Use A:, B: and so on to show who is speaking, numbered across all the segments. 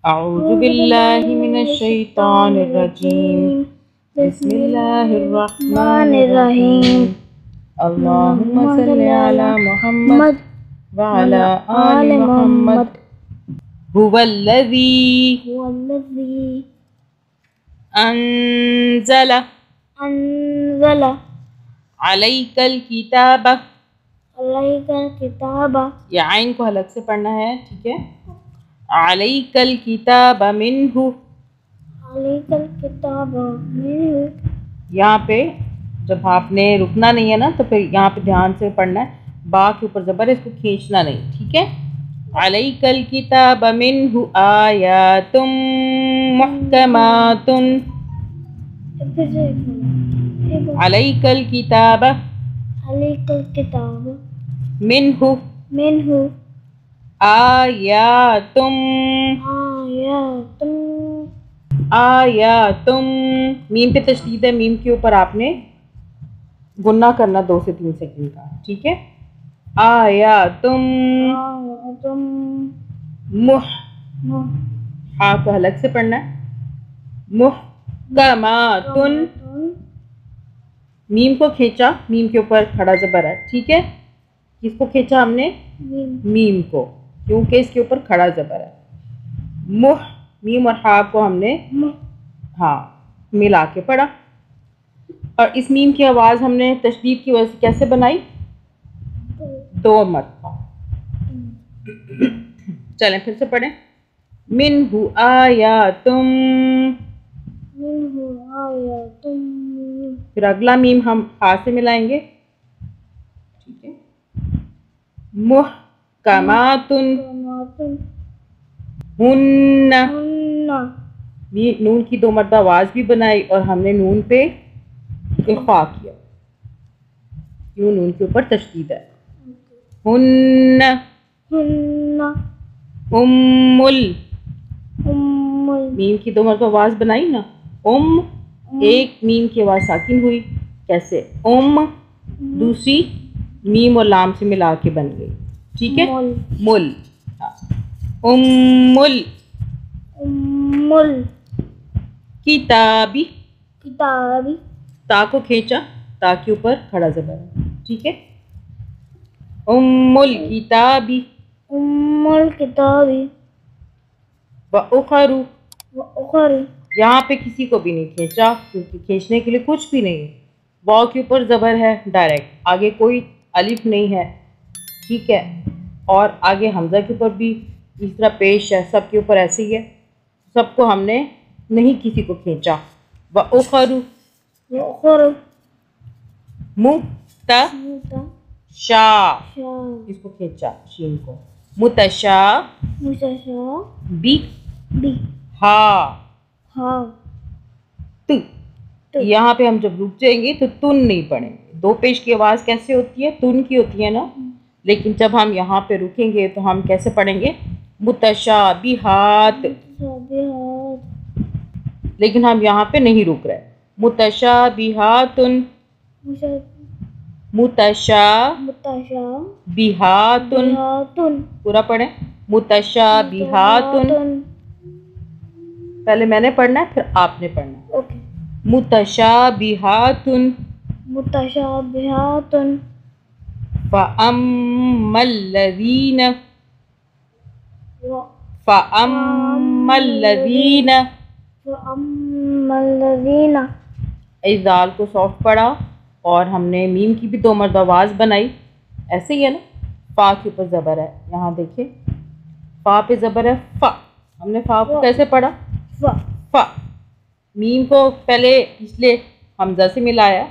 A: اعوذ باللہ من الشیطان الرجیم بسم اللہ الرحمن الرحیم اللہم صلی علی محمد وعلی آل محمد هو الذی انزل علیک الکتاب. یہ عین کو حلق سے پڑھنا ہے، ٹھیک ہے. علیک الکتاب منہ، یہاں پہ جب آپ نے رکنا نہیں ہے نا تو پھر یہاں پہ دھیان سے پڑھنا ہے، با کے اوپر زبر ہے، اس کو کھینچنا نہیں، ٹھیک ہے. علیک الکتاب منہ آیات محکمات، علیک الکتاب منہ آیاتم. میم پہ تشدید ہے، میم کے اوپر آپ نے گنہ کرنا 2 سے 3 سیکنڈ کا، ٹھیک ہے. آیاتم ہاں کو حلق سے پڑھنا ہے. محکمات، میم کو کھینچا، میم کے اوپر کھڑا زبر ہے، ٹھیک ہے. کس کو کھینچا ہم نے؟ میم کو، کیونکہ اس کے اوپر کھڑا زبر ہے. میم اور ہا کو ہم نے ہاں ملا کے پڑھا، اور اس میم کی آواز ہم نے تشدید کی وجہ سے کیسے بنائی؟ 2 مرتبہ. چلیں پھر سے پڑھیں. منہ آیاتم، پھر اگلا میم ہم ہا سے ملائیں گے، ٹھیک ہے. محکمات ہن، نون کی 2 مرتبہ آواز بھی بنائی اور ہم نے نون پہ اخفا کیا، کیوں نون کے اوپر تشدید ہے. ہن میم کی 2 مرتبہ آواز بنائی نا، ایک میم کی آواز ساکن ہوئی، کیسے؟ دوسری میم اور لام سے ملا کے بن گئی، ٹھیک ہے. مل، کتابی، تا کو کھینچا، تا کے اوپر کھڑا زبر ہے، ٹھیک ہے. الکتابی وَأُخَرُ، یہاں پہ کسی کو بھی نہیں کھینچا کیونکہ کھینچنے کے لیے کچھ بھی نہیں ہے. واو کے اوپر زبر ہے ڈائریکٹ، آگے کوئی الف نہیں ہے، ٹھیک ہے. اور آگے حمزہ کے اوپر بھی اس طرح پیش ہے، سب کے اوپر ایسے ہی ہے، سب کو ہم نے نہیں کسی کو کھینچا. وَأُخَرُ مُتَشَا، اس کو کھینچا شین کو. متشا بی ہا ت، یہاں پہ ہم جب رک جائیں گے تو تن نہیں پڑھیں گے. 2 پیش کی آواز کیسے ہوتی ہے؟ تن کی ہوتی ہے نا، لیکن جب ہم یہاں پہ رکیں گے تو ہم کیسے پڑھیں گے؟ متشابہات، لیکن ہم یہاں پہ نہیں رک رہے. متشابہات، متشابہات، پورا پڑھیں. متشابہات، پہلے میں نے پڑھنا ہے پھر آپ نے پڑھنا ہے. متشابہات فَأَمَّا الَّذِينَ، اس دال کو سافٹ پڑھا اور ہم نے میم کی بھی 2 مرتبہ آواز بنائی، ایسے ہی ہے نا. فا کے اوپر زبر ہے، یہاں دیکھیں فا پہ زبر ہے، فا. ہم نے فا کو کیسے پڑھا؟ فا. میم کو پہلے اس لیے حمزہ سے ملایا،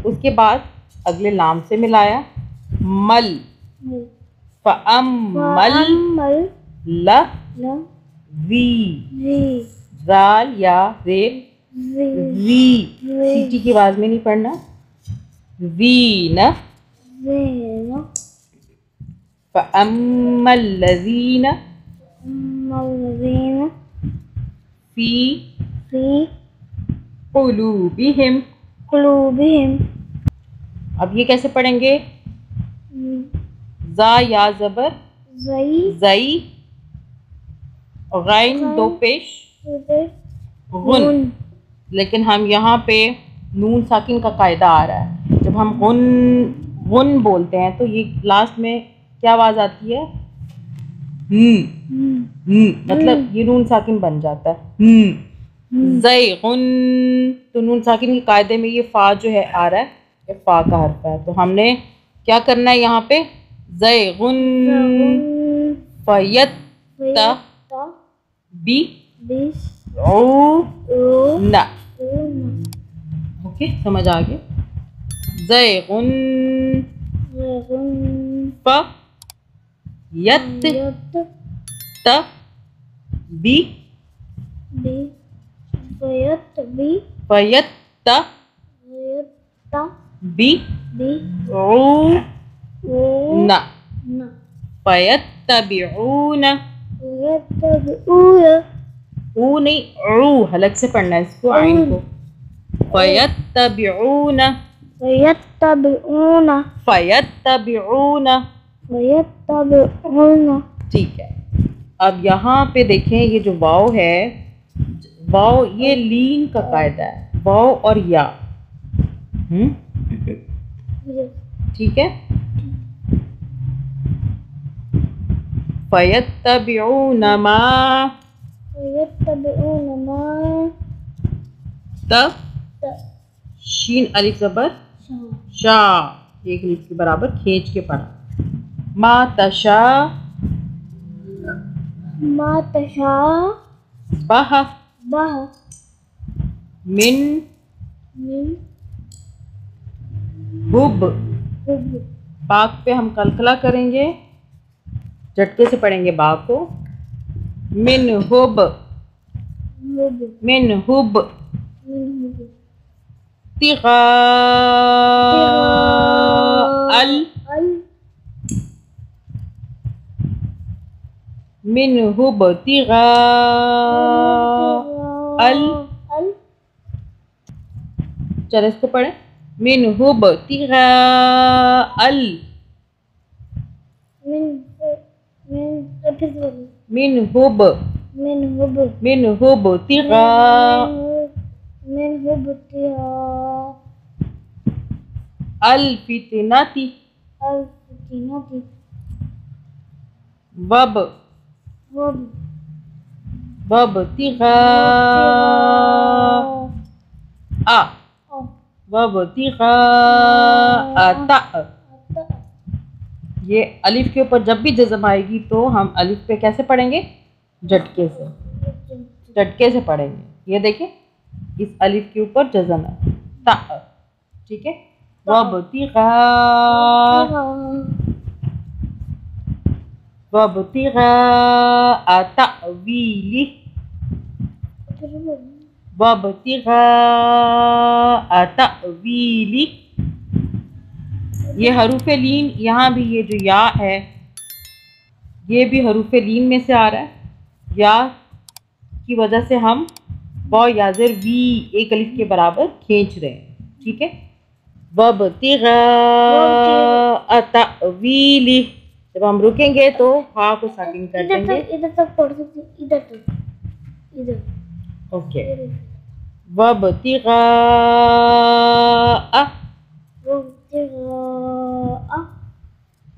A: اس کے بعد اگلے لام سے ملایا، مل. فَأَمَّا الَّذِي، زال یا زیب، سیٹی کی آواز میں نہیں پڑھنا. زین، فَأَمَّا الَّذِينَ فِي قُلُوبِهِمْ، اب یہ کیسے پڑھیں گے؟ زا یا زبر زئی، غین دو پیش غن، لیکن ہم یہاں پہ نون ساکن کا قاعدہ آ رہا ہے. جب ہم غن بولتے ہیں تو یہ لاسٹ میں کیا آواز آتی ہے؟ مطلب یہ نون ساکن بن جاتا ہے. زیغن، تو نون ساکن کے قاعدے میں یہ فا جو ہے آ رہا ہے، یہ فا کا حرف ہے. تو ہم نے کیا کرنا ہے یہاں پہ؟ زیغن فیت بی نا. اوکے سمجھ آگے. زیغن ف یت ت بی فیت ت بی نا فیتبعون. او نہیں، عو حلق سے پڑھنا ہے اس کو، عین کو. فیتبعون ٹھیک ہے. اب یہاں پہ دیکھیں یہ جو واو ہے، واو یہ لین کا قاعدہ ہے، واو اور یا. ٹھیک ہے. فیتبعون ما شین الف زبر شا، ایک الف کے برابر کھینچ کے پڑھا. ما تشا بہ من حب. پاک پہ ہم قلقلہ کریں گے، جھٹکے سے پڑھیں گے با کو. من حب من حب تغاء من حب تغاء چلے اس کو پڑھیں. من حب تغاء من حب تغاء الفتنة وابتغاء تاء. یہ الف کے اوپر جب بھی جزم آئے گی تو ہم الف پہ کیسے پڑھیں گے؟ جھٹکے سے پڑھیں گے. یہ دیکھیں اس الف کے اوپر جزم ہے تاء. ٹھیک ہے. وابتغاء تأویلہ یہ حروف لین. یہاں بھی یہ جو یا ہے یہ بھی حروف لین میں سے آ رہا ہے. یا کی وجہ سے ہم با یا زر وی ایک الف کے برابر کھینچ رہے ہیں. ٹھیک ہے. وابتغاء تأویلہ. جب ہم رکیں گے تو ہا کو ساکن کر دیں گے.
B: ادھر تک پڑھ سکتے، ادھر تک، ادھر.
A: اوکے. وابتغاء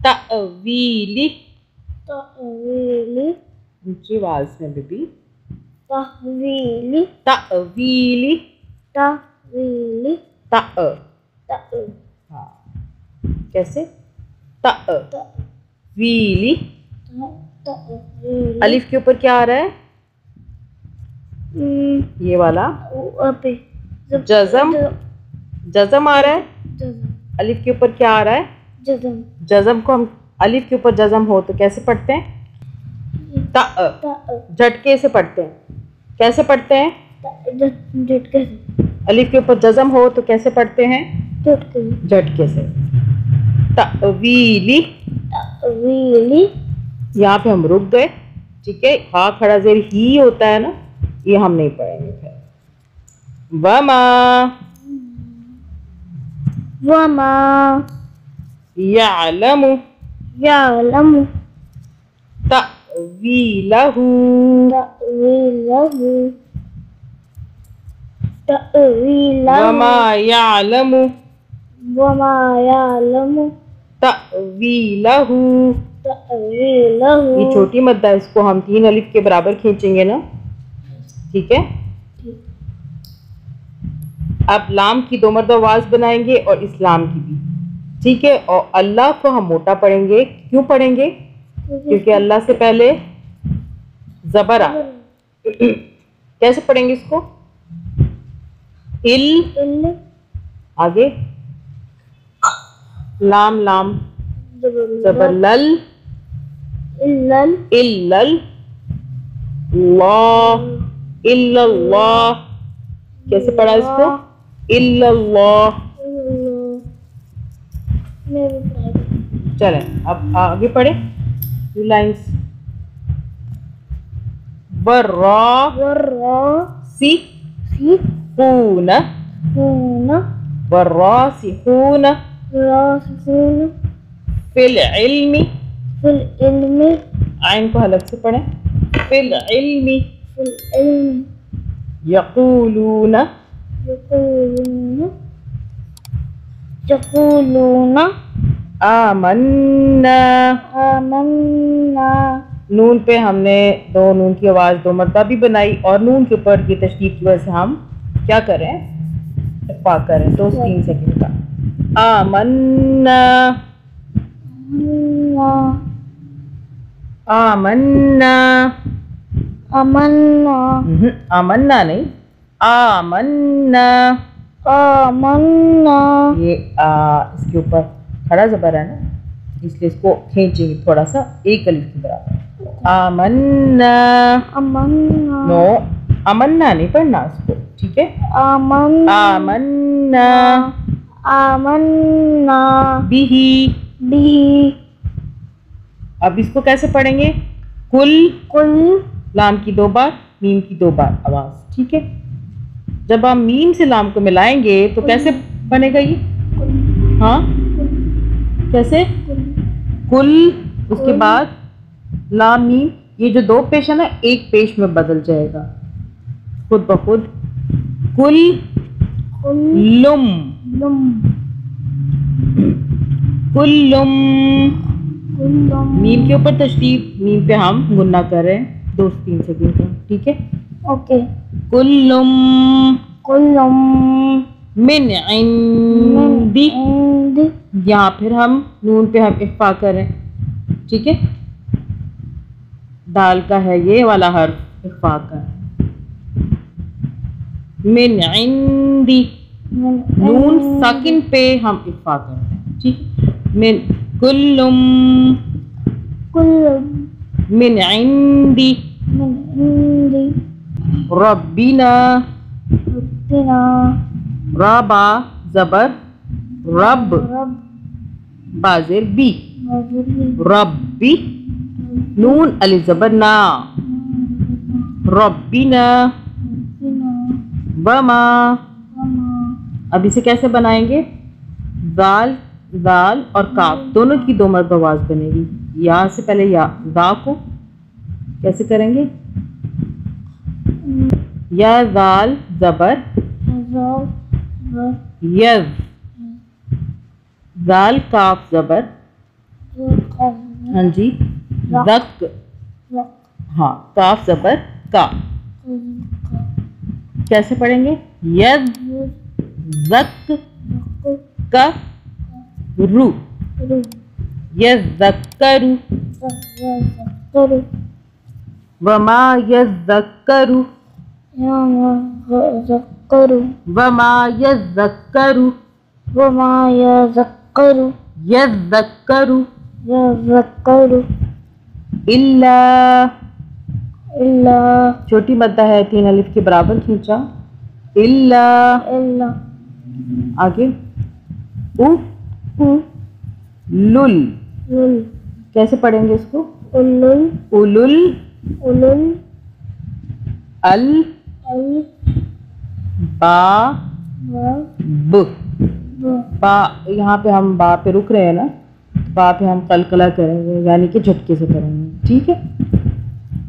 A: تأویلہ. اونچی آواز میں بی. تأویلہ تاء. ہاں کیسے؟ تأویلہ. الف کے اوپر کیا آ رہا ہے؟ یہ والا جزم آ رہا ہے. الف کے اوپر کیا آ رہا ہے؟ جزم کو ہم الف کے اوپر جزم ہو تو کیسے پڑھتے ہیں؟ تاء. جھٹکے سے پڑھتے ہیں. کیسے پڑھتے ہیں؟ الف کے اوپر جزم ہو تو کیسے پڑھتے ہیں؟ جھٹکے سے. تأویلہ. یہاں پہ ہم رک گئے. ٹھیک ہے. ہا کھڑا زیر ہی ہوتا ہے نا، یہ ہم نہیں پڑھیں گے. پھر وما یعلم تأویلہ تأویلہ وما یعلم تأویلہ. یہ چھوٹی مدہ ہے، اس کو ہم 3 الف کے برابر کھینچیں گے نا، ٹھیک ہے. اب لام کی 2 مرتبہ آواز بنائیں گے اور اسلام کی بھی، ٹھیک ہے. اور اللہ کو ہم موٹا پڑھیں گے. کیوں پڑھیں گے؟ کیونکہ اللہ سے پہلے زبر آ. کیسے پڑھیں گے اس کو؟ آگے لام لام زبر لل اللہ اللہ. کیسے پڑھا اس کو؟ اللہ. چلیں اب آگے پڑھیں 2 لائنز. والراسخون والراسخون فی العلم. عین کو حلق سے پڑھیں. فی العلم یقولون آمنا. نون پہ ہم نے 2 نون کی آواز 2 مرتبہ بھی بنائی، اور نون کے اوپر کی تشدید کی وجہ سے ہم کیا کریں؟ اخفا کریں. 2-3 سیکنڈ کا. آمنا آمنا آمنا نہیں، آمنا. یہ اس کے اوپر کھڑا زبر ہے نا، اس لیے اس کو کھینچیں گے تھوڑا سا 1 الف کے برابر. آمنا. نو امنا نہیں پڑھنا اس کو، ٹھیک ہے. آمنا بیہی. اب اس کو کیسے پڑھیں گے؟ کل لام کی 2 بار، میم کی 2 بار آواز، ٹھیک ہے. جب ہم میم سے لام کو ملائیں گے تو کیسے بنے گا یہ؟ ہاں کیسے؟ کل. اس کے بعد لام میم، یہ جو 2 پیش ہے نا 1 پیش میں بدل جائے گا خود بخود. کل لم کلم. میم کے اوپر تشدید، میم پہ ہم گننا کر رہے ہیں 2-3 سیکنڈ کا، ٹھیک ہے.
B: اوکے.
A: کلم من عندی. یہاں پھر ہم نون پہ ہم اخفا کریں، ٹھیک ہے. دال کا ہے یہ والا حرف اخفا کا. من عندی. نون ساکن پہ ہم اخفا کرتے ہیں، ٹھیک. من کلم من عندی ربنا. ربا زبر رب، بازر بی. ربی. نون الف زبر نا. ربنا. وما. اب اسے کیسے بنائیں گے؟ زال اور کاف دونوں کی 2 مرتبہ آواز بنے گی. یا سے پہلے یا زا کو کیسے کریں گے؟ یا زال زبر یز. زال کاف زبر ہاں جی زک. ہاں کاف زبر کا. کیسے پڑھیں گے؟ یز زک کا رو. یذکر. وما یذکر. وما یذکر. یذکر. الا. چھوٹی مدہ ہے 3 الف کے برابر کھینچا. الا. آگے لل. کیسے پڑھیں گے اس کو؟ اولل. ال با ب. با یہاں پہ ہم با پہ رک رہے ہیں نا، با پہ ہم قلقلہ کریں گے، یعنی کہ جھٹکے سے کریں گے، ٹھیک ہے.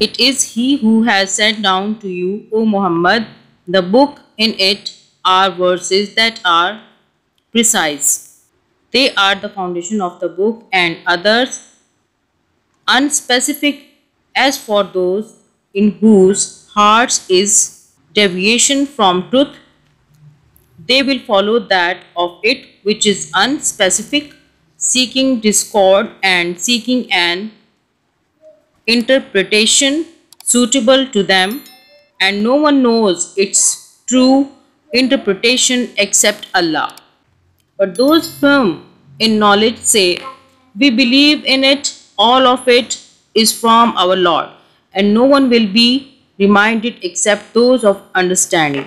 A: It is he who has sent down to you, O Muhammad, the book. In it are verses that are precise. They are the foundation of the book, and others unspecific. As for those in whose hearts is deviation from truth, they will follow that of it which is unspecific, seeking discord and seeking an interpretation suitable to them, and no one knows its true interpretation except Allah. But those firm in knowledge say, we believe in it, all of it is from our Lord, and no one will be reminded except those of understanding.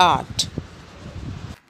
A: 8।